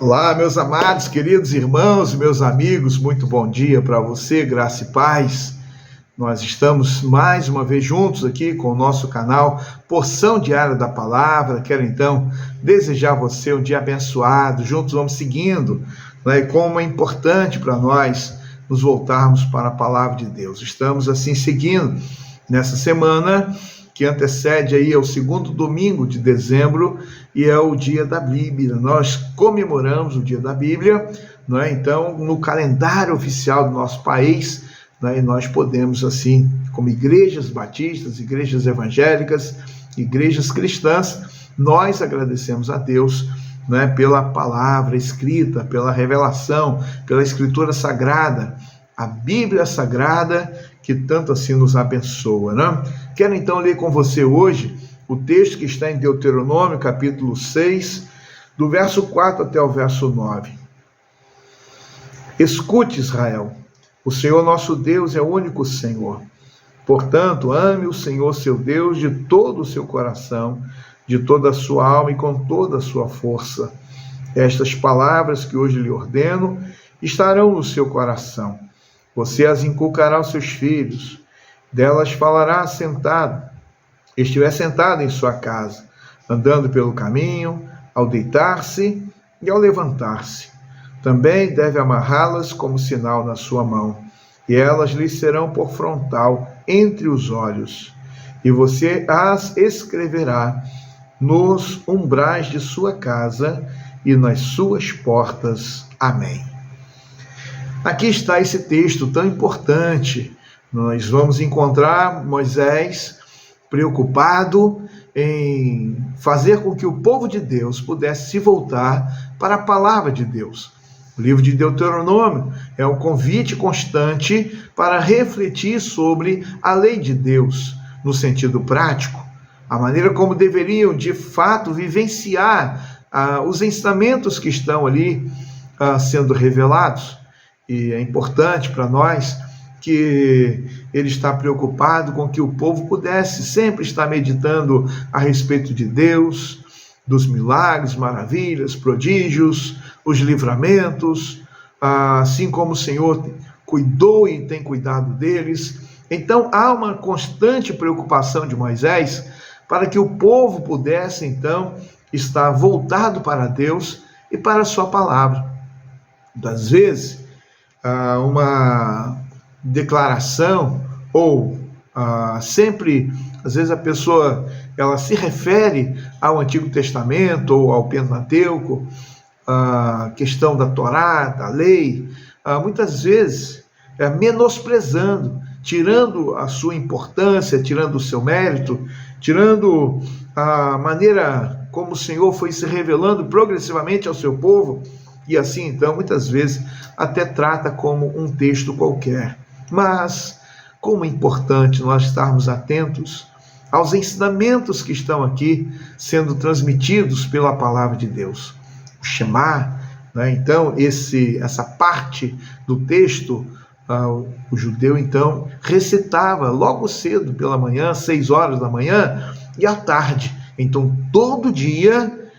Olá, meus amados, queridos irmãos e meus amigos, muito bom dia para você, graça e paz. Nós estamos mais uma vez juntos aqui com o nosso canal Porção Diária da Palavra. Quero então desejar a você um dia abençoado. Juntos vamos seguindo, né? E como é importante para nós nos voltarmos para a Palavra de Deus. Estamos assim seguindo nessa semana que antecede aí ao segundo domingo de dezembro e é o dia da Bíblia. Nós comemoramos o dia da Bíblia, não é? Então, no calendário oficial do nosso país, né, e nós podemos, assim, como igrejas batistas, igrejas evangélicas, igrejas cristãs, nós agradecemos a Deus, né, pela palavra escrita, pela revelação, pela escritura sagrada, a Bíblia Sagrada, que tanto assim nos abençoa, né? Quero então ler com você hoje o texto que está em Deuteronômio, capítulo 6, do verso 4 até o verso 9. Escute, Israel, o Senhor nosso Deus é o único Senhor. Portanto, ame o Senhor seu Deus de todo o seu coração, de toda a sua alma e com toda a sua força. Estas palavras que hoje lhe ordeno estarão no seu coração. Você as inculcará aos seus filhos, delas falará estiver sentado em sua casa, andando pelo caminho, ao deitar-se e ao levantar-se. Também deve amarrá-las como sinal na sua mão, e elas lhe serão por frontal entre os olhos. E você as escreverá nos umbrais de sua casa e nas suas portas. Amém. Aqui está esse texto tão importante. Nós vamos encontrar Moisés preocupado em fazer com que o povo de Deus pudesse se voltar para a palavra de Deus. O livro de Deuteronômio é um convite constante para refletir sobre a lei de Deus, no sentido prático, a maneira como deveriam, de fato, vivenciar os ensinamentos que estão ali sendo revelados. E é importante para nós que ele está preocupado com que o povo pudesse sempre estar meditando a respeito de Deus, dos milagres, maravilhas, prodígios, os livramentos, assim como o Senhor cuidou e tem cuidado deles. Então, há uma constante preocupação de Moisés para que o povo pudesse, então, estar voltado para Deus e para a sua palavra. Às vezes, uma declaração ou sempre, às vezes a pessoa ela se refere ao Antigo Testamento ou ao Pentateuco, a questão da Torá, da lei, muitas vezes menosprezando, tirando a sua importância, tirando o seu mérito, tirando a maneira como o Senhor foi se revelando progressivamente ao seu povo. E assim, então, muitas vezes, até trata como um texto qualquer. Mas, como é importante nós estarmos atentos aos ensinamentos que estão aqui sendo transmitidos pela palavra de Deus. O Shema, né? Então, essa parte do texto, o judeu, então, recitava logo cedo pela manhã, 6 horas da manhã, e à tarde. Então, todo dia,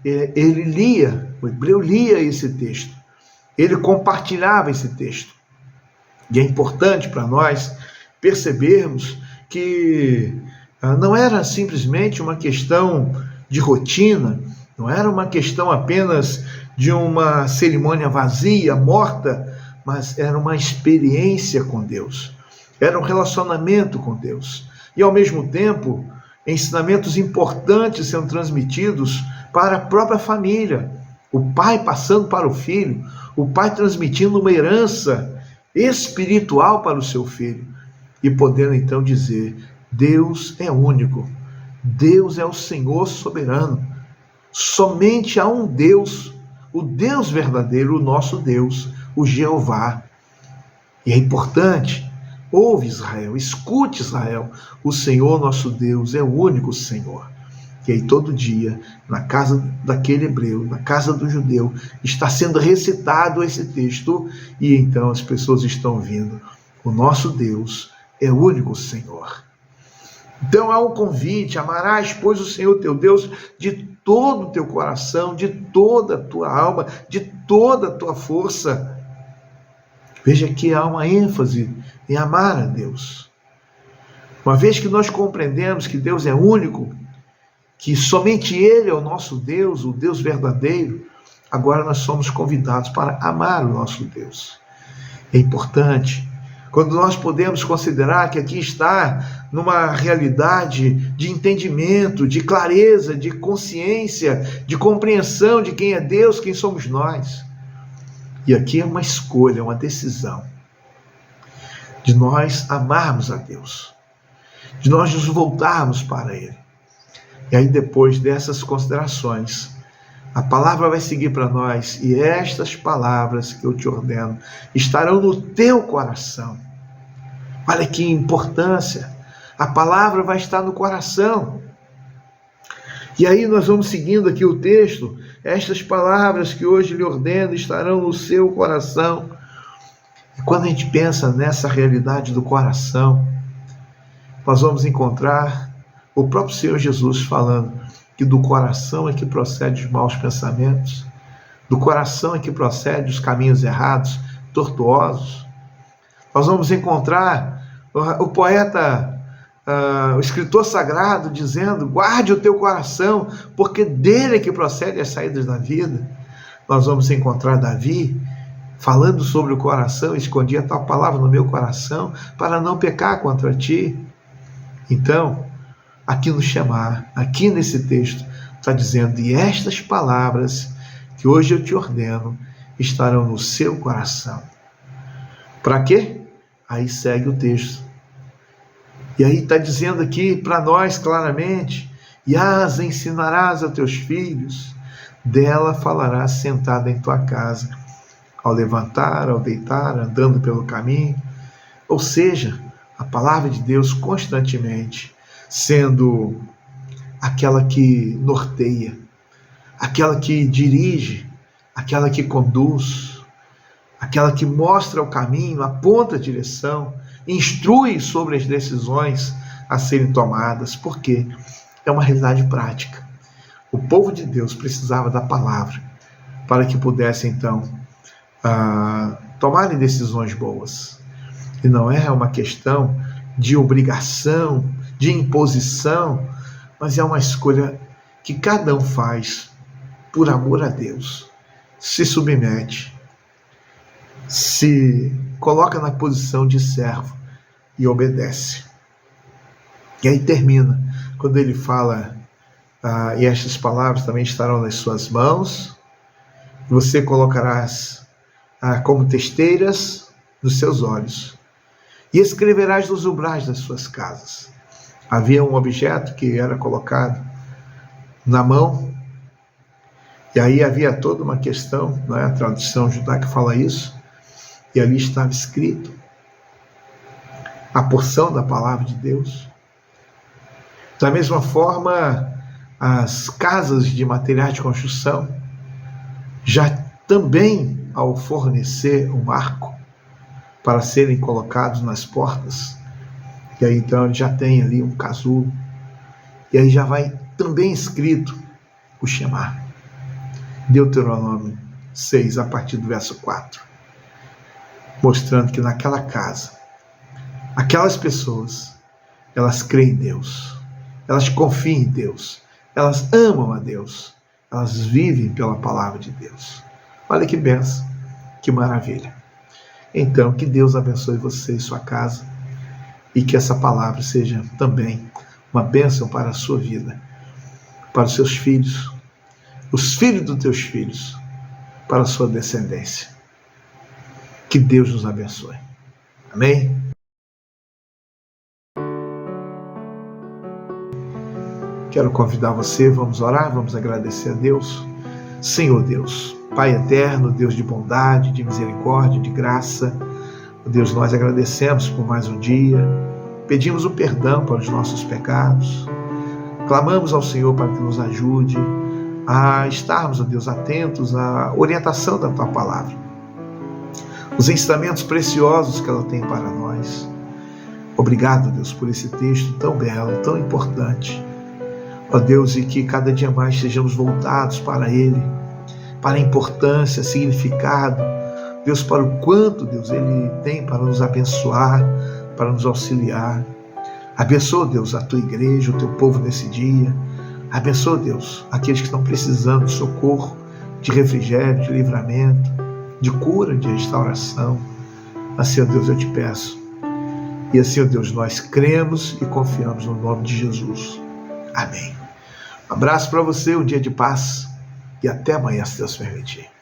ele lia, o hebreu lia esse texto, ele compartilhava esse texto. E é importante para nós percebermos que não era simplesmente uma questão de rotina, não era uma questão apenas de uma cerimônia vazia, morta, mas era uma experiência com Deus, era um relacionamento com Deus. E ao mesmo tempo, ensinamentos importantes sendo transmitidos para a própria família, o pai passando para o filho, o pai transmitindo uma herança espiritual para o seu filho, e podendo então dizer: Deus é único, Deus é o Senhor soberano, somente há um Deus, o Deus verdadeiro, o nosso Deus, o Jeová. E é importante, ouve Israel, escute Israel, o Senhor nosso Deus é o único Senhor. E aí todo dia, na casa daquele hebreu, na casa do judeu, está sendo recitado esse texto, e então as pessoas estão ouvindo: o nosso Deus é o único Senhor. Então há um convite: amarás, pois, o Senhor teu Deus de todo o teu coração, de toda a tua alma, de toda a tua força. Veja que há uma ênfase em amar a Deus. Uma vez que nós compreendemos que Deus é único, que somente Ele é o nosso Deus, o Deus verdadeiro, agora nós somos convidados para amar o nosso Deus. É importante quando nós podemos considerar que aqui está numa realidade de entendimento, de clareza, de consciência, de compreensão de quem é Deus, quem somos nós. E aqui é uma escolha, uma decisão de nós amarmos a Deus, de nós nos voltarmos para Ele. E aí, depois dessas considerações, a palavra vai seguir para nós: e estas palavras que eu te ordeno estarão no teu coração. Olha que importância! A palavra vai estar no coração. E aí nós vamos seguindo aqui o texto: estas palavras que hoje lhe ordeno estarão no seu coração. E quando a gente pensa nessa realidade do coração, nós vamos encontrar o próprio Senhor Jesus falando que do coração é que procede os maus pensamentos, do coração é que procede os caminhos errados, tortuosos. Nós vamos encontrar o poeta, o escritor sagrado dizendo: guarde o teu coração, porque dele é que procede as saídas da vida. Nós vamos encontrar Davi falando sobre o coração: escondi a tua palavra no meu coração para não pecar contra ti. Então, aqui no chamar, aqui nesse texto, está dizendo: e estas palavras que hoje eu te ordeno estarão no seu coração. Para quê? Aí segue o texto. E aí está dizendo aqui para nós claramente: e as ensinarás a teus filhos, dela falarás sentada em tua casa, ao levantar, ao deitar, andando pelo caminho. Ou seja, a palavra de Deus constantemente sendo aquela que norteia, aquela que dirige, aquela que conduz, aquela que mostra o caminho, aponta a direção, instrui sobre as decisões a serem tomadas, porque é uma realidade prática. O povo de Deus precisava da palavra para que pudesse, então, tomarem decisões boas. E não é uma questão de obrigação, de imposição, mas é uma escolha que cada um faz por amor a Deus, se submete, se coloca na posição de servo e obedece. E aí termina, quando ele fala: e estas palavras também estarão nas suas mãos, e você colocarás como testeiras nos seus olhos, e escreverás nos umbrais das suas casas. Havia um objeto que era colocado na mão, e aí havia toda uma questão, não é? A tradução judaica fala isso, e ali estava escrito a porção da palavra de Deus. Da mesma forma, as casas de materiais de construção, já também ao fornecer um arco para serem colocados nas portas, e aí então ele já tem ali um casulo, e aí já vai também escrito o Shema. Deuteronômio 6, a partir do verso 4, mostrando que naquela casa, aquelas pessoas, elas creem em Deus, elas confiam em Deus, elas amam a Deus, elas vivem pela palavra de Deus. Olha que bênção, que maravilha. Então, que Deus abençoe você e sua casa, e que essa palavra seja também uma bênção para a sua vida, para os seus filhos, os filhos dos teus filhos, para a sua descendência. Que Deus nos abençoe. Amém? Quero convidar você, vamos orar, vamos agradecer a Deus. Senhor Deus, Pai eterno, Deus de bondade, de misericórdia, de graça, Deus, nós agradecemos por mais um dia, pedimos o perdão para os nossos pecados, clamamos ao Senhor para que nos ajude a estarmos, ó Deus, atentos à orientação da Tua Palavra, os ensinamentos preciosos que ela tem para nós. Obrigado, Deus, por esse texto tão belo, tão importante. Ó Deus, e que cada dia mais sejamos voltados para Ele, para a importância, significado, Deus, para o quanto, Deus, Ele tem para nos abençoar, para nos auxiliar. Abençoa, Deus, a Tua igreja, o Teu povo nesse dia. Abençoa, Deus, aqueles que estão precisando de socorro, de refrigério, de livramento, de cura, de restauração. Assim, ó Deus, eu te peço. E assim, ó Deus, nós cremos e confiamos no nome de Jesus. Amém. Um abraço para você, um dia de paz e até amanhã, se Deus permitir.